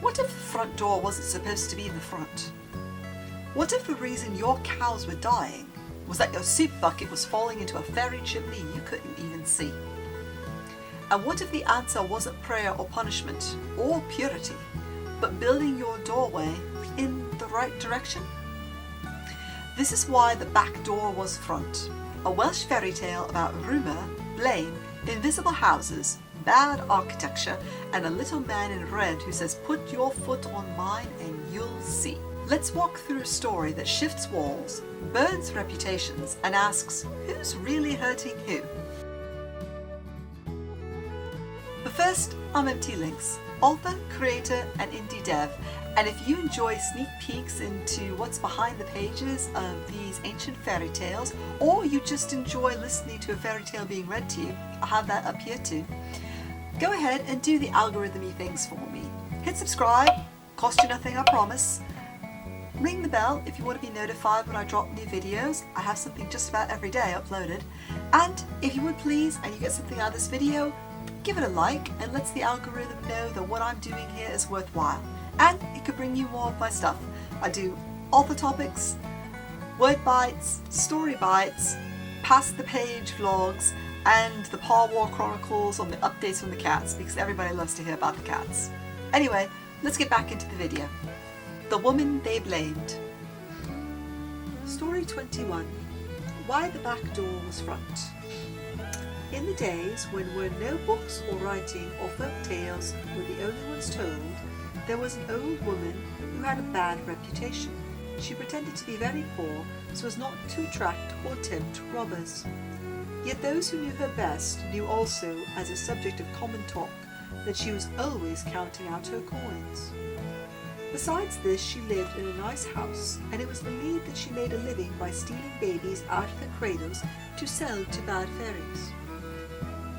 What if the front door wasn't supposed to be in the front? What if the reason your cows were dying was that your soup bucket was falling into a fairy chimney you couldn't even see? And what if the answer wasn't prayer or punishment or purity, but building your doorway in the right direction? This is why the back door was front. A Welsh fairy tale about rumour, blame, invisible houses, bad architecture, and a little man in red who says, "Put your foot on mine and you'll see." Let's walk through a story that shifts walls, burns reputations, and asks, who's really hurting who? But first, I'm Lynx, author, creator, and indie dev, and if you enjoy sneak peeks into what's behind the pages of these ancient fairy tales, or you just enjoy listening to a fairy tale being read to you, I'll have that up here too. Go ahead and do the algorithm-y things for me. Hit subscribe, cost you nothing, I promise. Ring the bell if you want to be notified when I drop new videos. I have something just about every day uploaded. And if you would please, and you get something out of this video, give it a like and lets the algorithm know that what I'm doing here is worthwhile. And it could bring you more of my stuff. I do author topics, word bites, story bites, past the page vlogs, and the Par War Chronicles on the updates from the cats, because everybody loves to hear about the cats. Anyway, let's get back into the video. The Woman They Blamed. Story 21. Why the Back Door Was Front. In the days when there were no books or writing or folk tales were the only ones told, there was an old woman who had a bad reputation. She pretended to be very poor so as not to attract or tempt robbers. Yet those who knew her best knew also, as a subject of common talk, that she was always counting out her coins. Besides this, she lived in a nice house, and it was believed that she made a living by stealing babies out of their cradles to sell to bad fairies.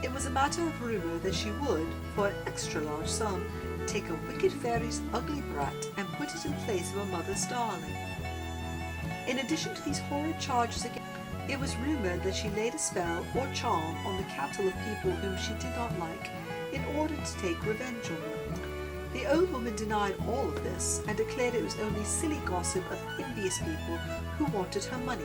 It was a matter of rumour that she would, for an extra large sum, take a wicked fairy's ugly brat and put it in place of a mother's darling. In addition to these horrid charges against her, it was rumoured that she laid a spell or charm on the cattle of people whom she did not like in order to take revenge on them. The old woman denied all of this and declared it was only silly gossip of envious people who wanted her money.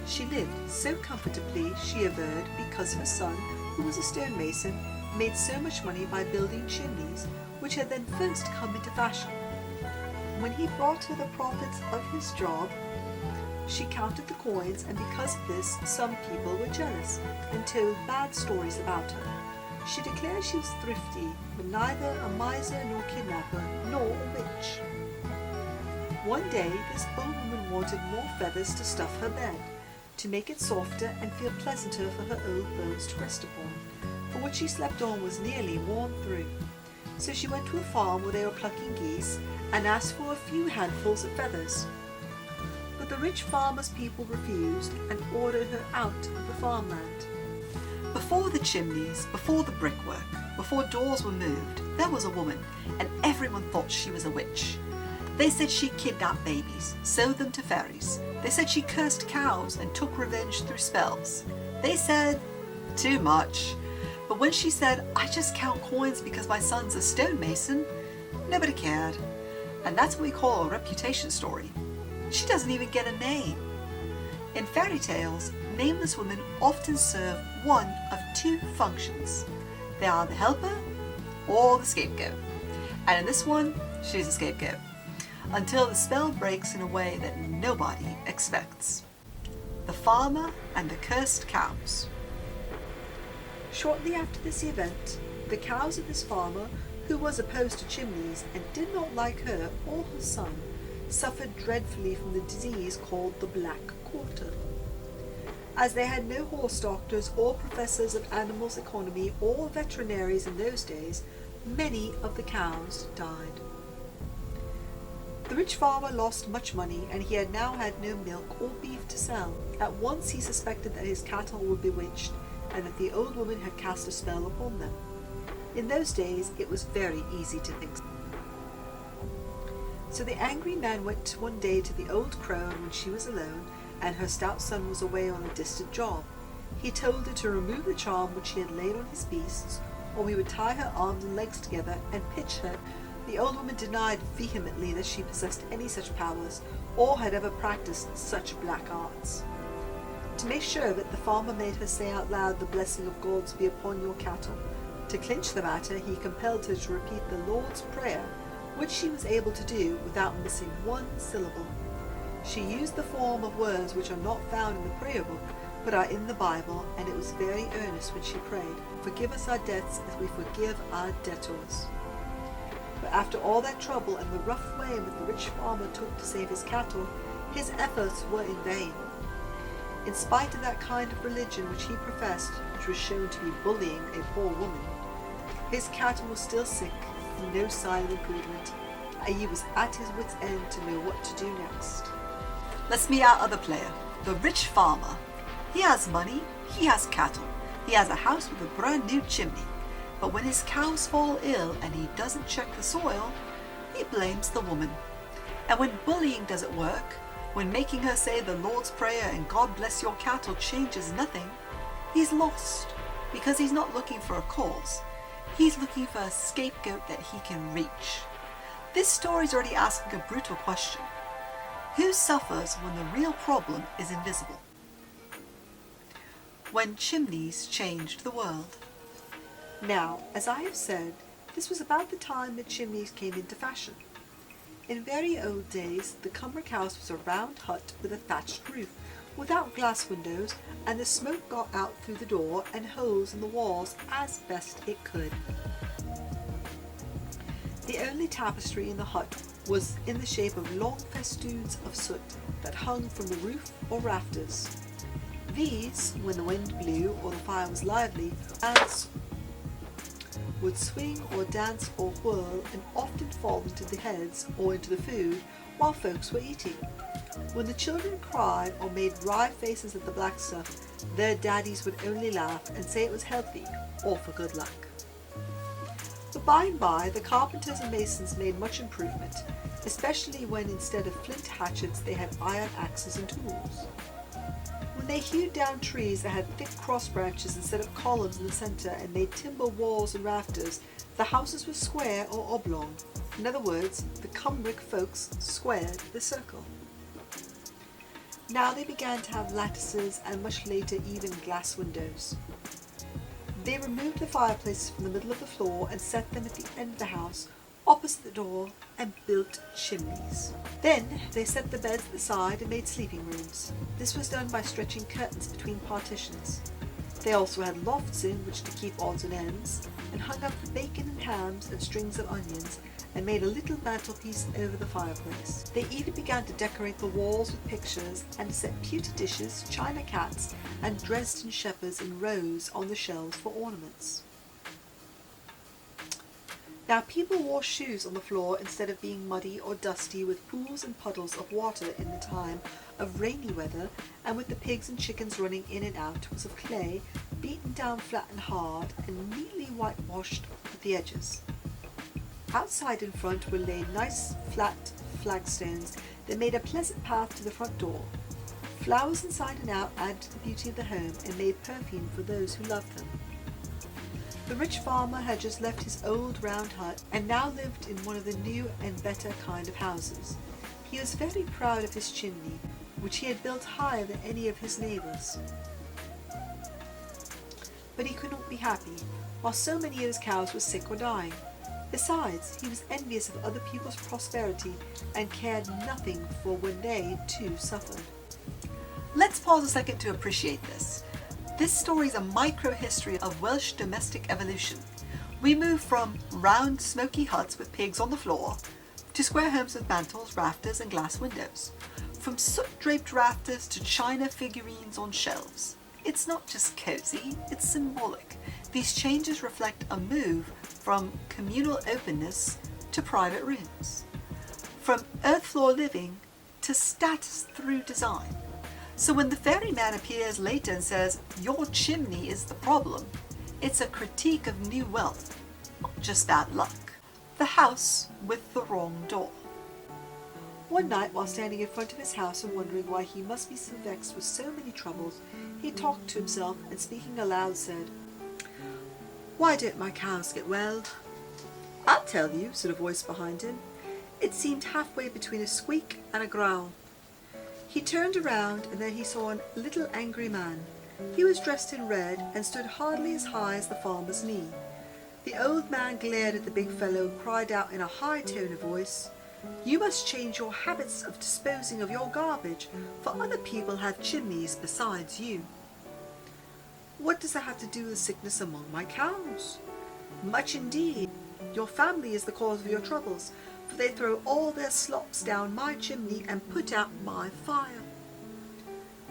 She lived so comfortably, she averred, because her son, who was a stonemason, made so much money by building chimneys, which had then first come into fashion. When he brought her the profits of his job, she counted the coins, and because of this, some people were jealous and told bad stories about her. She declared she was thrifty, but neither a miser nor kidnapper, nor a witch. One day, this old woman wanted more feathers to stuff her bed, to make it softer and feel pleasanter for her old bones to rest upon, for what she slept on was nearly worn through. So she went to a farm where they were plucking geese and asked for a few handfuls of feathers. But the rich farmer's people refused and ordered her out of the farmland. Before the chimneys, before the brickwork, before doors were moved, there was a woman, and everyone thought she was a witch. They said she kidnapped babies, sold them to fairies. They said she cursed cows and took revenge through spells. They said too much. But when she said, "I just count coins because my son's a stonemason," nobody cared. And that's what we call a reputation story. She doesn't even get a name. In fairy tales, nameless women often serve one of two functions. They are the helper or the scapegoat. And in this one, she's a scapegoat. Until the spell breaks in a way that nobody expects. The farmer and the cursed cows. Shortly after this event, the cows of this farmer, who was opposed to chimneys and did not like her or her son, suffered dreadfully from the disease called the Black Quarter. As they had no horse doctors or professors of animals economy or veterinaries in those days, many of the cows died. The rich farmer lost much money, and he had now had no milk or beef to sell. At once he suspected that his cattle were bewitched, and that the old woman had cast a spell upon them. In those days it was very easy to think so. So the angry man went one day to the old crone when she was alone, and her stout son was away on a distant job. He told her to remove the charm which he had laid on his beasts, or he would tie her arms and legs together and pitch her The old woman denied vehemently that she possessed any such powers or had ever practiced such black arts. To make sure of it, the farmer made her say out loud the blessing of gods be upon your cattle. To clinch the matter, he compelled her to repeat the Lord's Prayer, which she was able to do without missing one syllable. She used the form of words which are not found in the prayer book, but are in the Bible, and it was very earnest when she prayed, "Forgive us our debts as we forgive our debtors." But after all that trouble and the rough way in which the rich farmer took to save his cattle, his efforts were in vain. In spite of that kind of religion which he professed, which was shown to be bullying a poor woman, his cattle was still sick, and no sign of improvement, and he was at his wit's end to know what to do next. Let's meet our other player, the rich farmer. He has money, he has cattle, he has a house with a brand new chimney. But when his cows fall ill and he doesn't check the soil, he blames the woman. And when bullying doesn't work, when making her say the Lord's Prayer and God bless your cattle changes nothing, he's lost, because he's not looking for a cause. He's looking for a scapegoat that he can reach. This story's already asking a brutal question. Who suffers when the real problem is invisible? When Chimneys changed the world. Now, as I have said, this was about the time that chimneys came into fashion. In very old days, the Cymric house was a round hut with a thatched roof, without glass windows, and the smoke got out through the door and holes in the walls as best it could. The only tapestry in the hut was in the shape of long festoons of soot that hung from the roof or rafters. These, when the wind blew or the fire was lively, ants would swing or dance or whirl and often fall into the heads or into the food while folks were eating. When the children cried or made wry faces at the black stuff, their daddies would only laugh and say it was healthy or for good luck. But by and by, the carpenters and masons made much improvement, especially when instead of flint hatchets they had iron axes and tools. When they hewed down trees that had thick cross branches instead of columns in the centre and made timber walls and rafters, the houses were square or oblong. In other words, the Cymric folks squared the circle. Now they began to have lattices and much later even glass windows. They removed the fireplaces from the middle of the floor and set them at the end of the house, opposite the door, and built chimneys. Then they set the beds at the side and made sleeping rooms. This was done by stretching curtains between partitions. They also had lofts in which to keep odds and ends, and hung up the bacon and hams and strings of onions, and made a little mantelpiece over the fireplace. They even began to decorate the walls with pictures and to set pewter dishes, china cats, and Dresden shepherds in rows on the shelves for ornaments. Now people wore shoes on the floor instead of being muddy or dusty with pools and puddles of water in the time of rainy weather, and with the pigs and chickens running in and out was of clay, beaten down flat and hard, and neatly whitewashed at the edges. Outside in front were laid nice flat flagstones that made a pleasant path to the front door. Flowers inside and out added to the beauty of the home and made perfume for those who loved them. The rich farmer had just left his old round hut and now lived in one of the new and better kind of houses. He was very proud of his chimney, which he had built higher than any of his neighbours. But he could not be happy, while so many of his cows were sick or dying. Besides, he was envious of other people's prosperity and cared nothing for when they too suffered. Let's pause a second to appreciate this. This story is a micro-history of Welsh domestic evolution. We move from round, smoky huts with pigs on the floor to square homes with mantels, rafters, and glass windows. From soot-draped rafters to china figurines on shelves. It's not just cozy, it's symbolic. These changes reflect a move from communal openness to private rooms. From earth floor living to status through design. So when the ferryman appears later and says, "Your chimney is the problem," it's a critique of new wealth, not just bad luck. The house with the wrong door. One night, while standing in front of his house and wondering why he must be so vexed with so many troubles, he talked to himself and speaking aloud said, "Why don't my cows get well? "I'll tell you," said a voice behind him. It seemed halfway between a squeak and a growl. He turned around and then he saw a little angry man. He was dressed in red and stood hardly as high as the farmer's knee. The old man glared at the big fellow and cried out in a high tone of voice, "You must change your habits of disposing of your garbage, for other people have chimneys besides you." "What does that have to do with sickness among my cows?" "Much indeed. Your family is the cause of your troubles, for they throw all their slops down my chimney and put out my fire."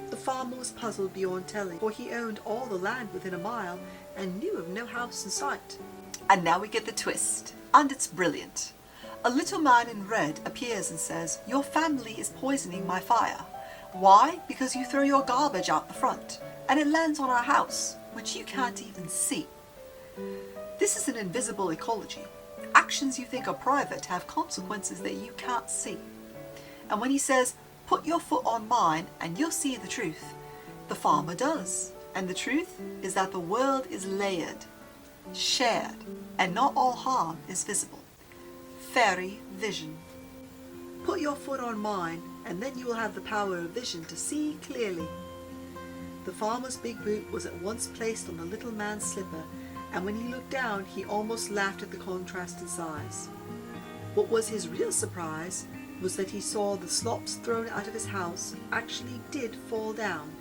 The farmer was puzzled beyond telling, for he owned all the land within a mile and knew of no house in sight. And now we get the twist, and it's brilliant. A little man in red appears and says, "Your family is poisoning my fire. Why? Because you throw your garbage out the front, and it lands on our house, which you can't even see." This is an invisible ecology. Actions you think are private have consequences that you can't see. And when he says, "Put your foot on mine and you'll see the truth," the farmer does. And the truth is that the world is layered, shared, and not all harm is visible. Fairy vision. Put your foot on mine and then you will have the power of vision to see clearly. The farmer's big boot was at once placed on the little man's slipper, and when he looked down he almost laughed at the contrast in size. What was his real surprise was that he saw the slops thrown out of his house actually did fall down,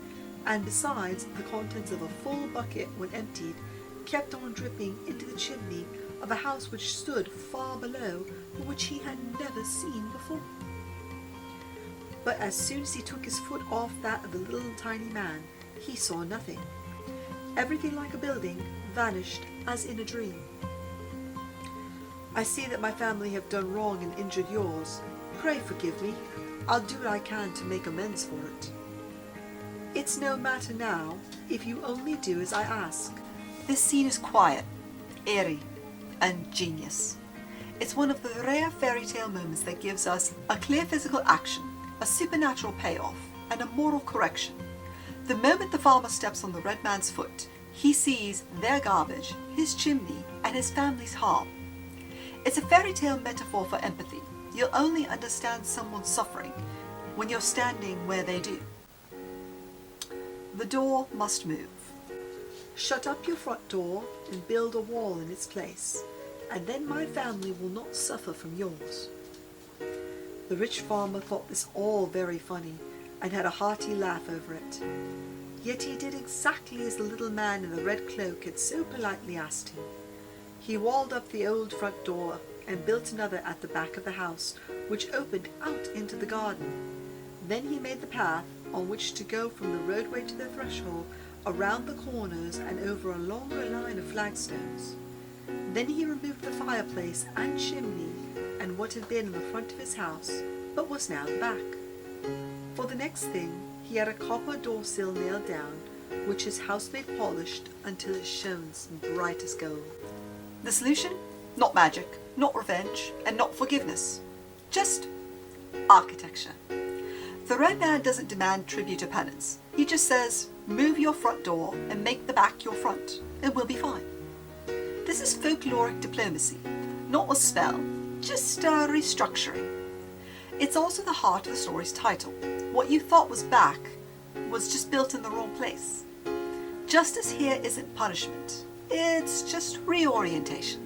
and besides, the contents of a full bucket, when emptied, kept on dripping into the chimney of a house which stood far below, but which he had never seen before. But as soon as he took his foot off that of the little tiny man, he saw nothing. Everything like a building vanished as in a dream. "I see that my family have done wrong and injured yours. Pray forgive me. I'll do what I can to make amends for it." "It's no matter now, if you only do as I ask." This scene is quiet, airy, and genius. It's one of the rare fairy tale moments that gives us a clear physical action, a supernatural payoff, and a moral correction. The moment the farmer steps on the red man's foot, he sees their garbage, his chimney, and his family's harm. It's a fairy tale metaphor for empathy. You'll only understand someone's suffering when you're standing where they do. The door must move. Shut up your front door and build a wall in its place, and then my family will not suffer from yours. The rich farmer thought this all very funny and had a hearty laugh over it. Yet he did exactly as the little man in the red cloak had so politely asked him. He walled up the old front door and built another at the back of the house, which opened out into the garden. Then he made the path on which to go from the roadway to the threshold, around the corners and over a longer line of flagstones. Then he removed the fireplace and chimney and what had been in the front of his house, but was now the back. For the next thing, he had a copper door sill nailed down, which his housemaid polished until it shone bright as gold. The solution? Not magic, not revenge, and not forgiveness. Just architecture. The red man doesn't demand tribute or penance. He just says, "Move your front door and make the back your front, and we'll be fine." This is folkloric diplomacy, not a spell, just restructuring. It's also the heart of the story's title. What you thought was back was just built in the wrong place. Justice here isn't punishment, it's just reorientation.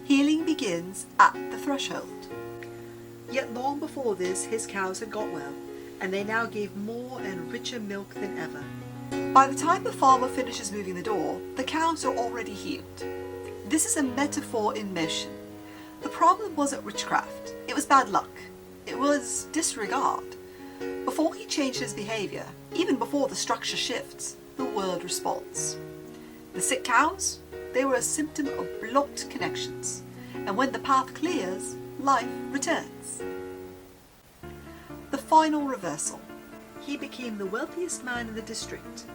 Healing begins at the threshold. Yet long before this, his cows had got well, and they now gave more and richer milk than ever. By the time the farmer finishes moving the door, the cows are already healed. This is a metaphor in motion. The problem wasn't witchcraft, it was bad luck. It was disregard. Before he changed his behaviour, even before the structure shifts, the world responds. The sick cows? They were a symptom of blocked connections, and when the path clears, life returns. The final reversal. He became the wealthiest man in the district.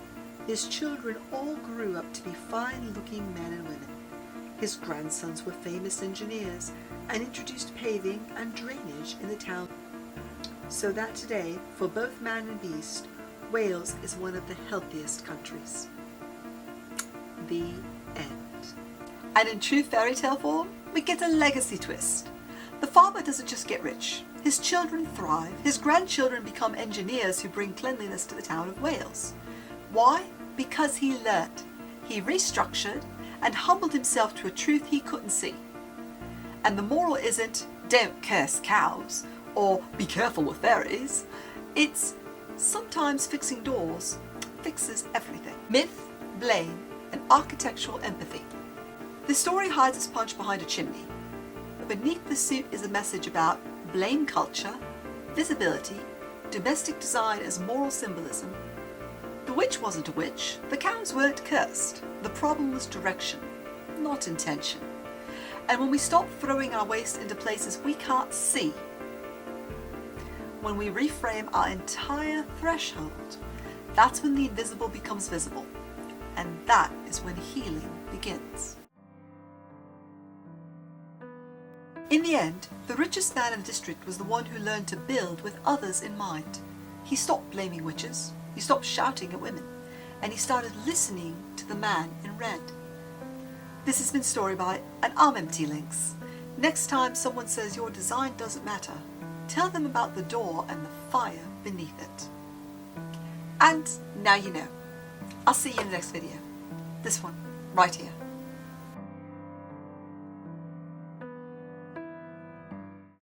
His children all grew up to be fine-looking men and women. His grandsons were famous engineers and introduced paving and drainage in the town. So that today, for both man and beast, Wales is one of the healthiest countries. The end. And in true fairy tale form, we get a legacy twist. The farmer doesn't just get rich. His children thrive. His grandchildren become engineers who bring cleanliness to the town of Wales. Why? Because he learnt. He restructured and humbled himself to a truth he couldn't see. And the moral isn't, don't curse cows, or be careful with fairies. It's, sometimes fixing doors fixes everything. Myth, blame, and architectural empathy. The story hides its punch behind a chimney. But beneath the suit is a message about blame culture, visibility, domestic design as moral symbolism. The witch wasn't a witch, the cows weren't cursed. The problem was direction, not intention. And when we stop throwing our waste into places we can't see, when we reframe our entire threshold, that's when the invisible becomes visible. And that is when healing begins. In the end, the richest man in the district was the one who learned to build with others in mind. He stopped blaming witches, he stopped shouting at women, and he started listening to the man in red. This has been Storybite, and I'm Empty Lynx. Next time someone says your design doesn't matter, tell them about the door and the fire beneath it. And now you know. I'll see you in the next video. This one, right here.